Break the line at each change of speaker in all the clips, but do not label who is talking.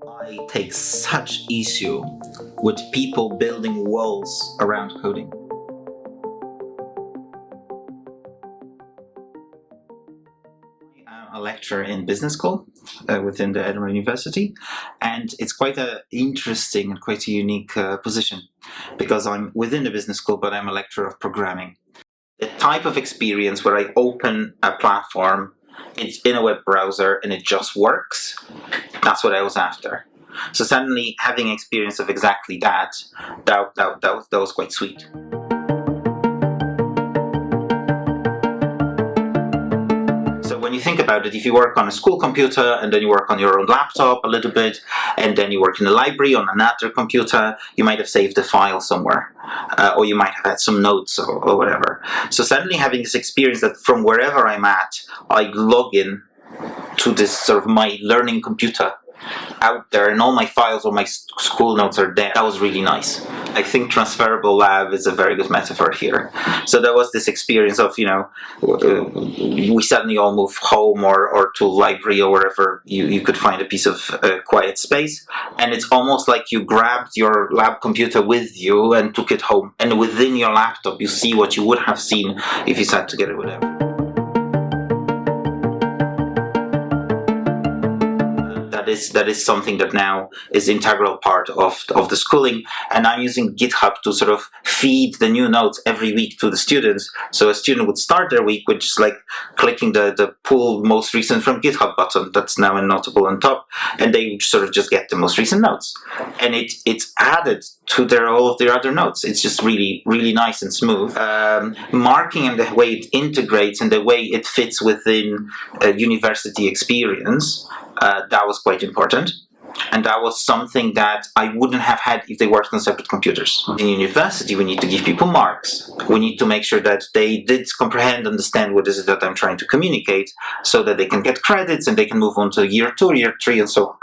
I take such issue with people building walls around coding. I'm a lecturer in business school within the Edinburgh University, and it's quite an interesting and quite a unique position because I'm within the business school, but I'm a lecturer of programming. The type of experience where I open a platform, it's in a web browser and it just works, that's what I was after. So suddenly having experience of exactly that was quite sweet. So when you think about it, if you work on a school computer and then you work on your own laptop a little bit, and then you work in the library on another computer, you might have saved a file somewhere, or you might have had some notes or whatever. So suddenly having this experience that from wherever I'm at, I log in to this sort of my learning computer out there, and all my files, all my school notes are there. That was really nice. I think transferable lab is a very good metaphor here. So there was this experience of, we suddenly all move home or to a library or wherever you could find a piece of quiet space, and it's almost like you grabbed your lab computer with you and took it home, and within your laptop you see what you would have seen if you sat together with everyone. That is something that now is integral part of the schooling, and I'm using GitHub to sort of feed the new notes every week to the students. So a student would start their week with just like clicking the pull most recent from GitHub button that's now in Noteable on top, and they would sort of just get the most recent notes, and it's added to all of their other notes. It's just really, really nice and smooth. Marking and the way it integrates and the way it fits within a university experience, that was quite important. And that was something that I wouldn't have had if they worked on separate computers. In university, we need to give people marks. We need to make sure that they did comprehend, understand what is it that I'm trying to communicate, so that they can get credits and they can move on to year 2, year 3, and so on.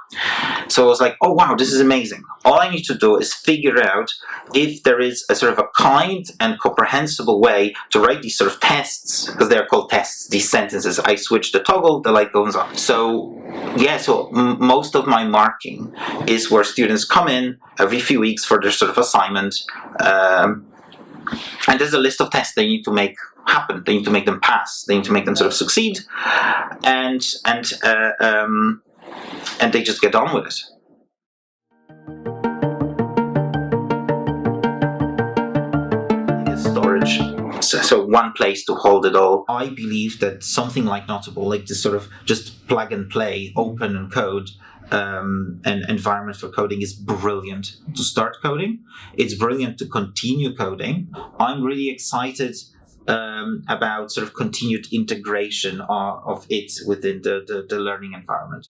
So I was like, oh wow, this is amazing. All I need to do is figure out if there is a sort of a kind and comprehensible way to write these sort of tests, because they're called tests, these sentences. I switch the toggle, the light goes on. So yeah, so most of my marking is where students come in every few weeks for their sort of assignment, and there's a list of tests they need to make happen. They need to make them pass. They need to make them sort of succeed, and they just get on with it. Storage. So one place to hold it all. I believe that something like Noteable, like this sort of just plug and play, open and code, an environment for coding is brilliant to start coding. It's brilliant to continue coding. I'm really excited about sort of continued integration of it within the learning environment.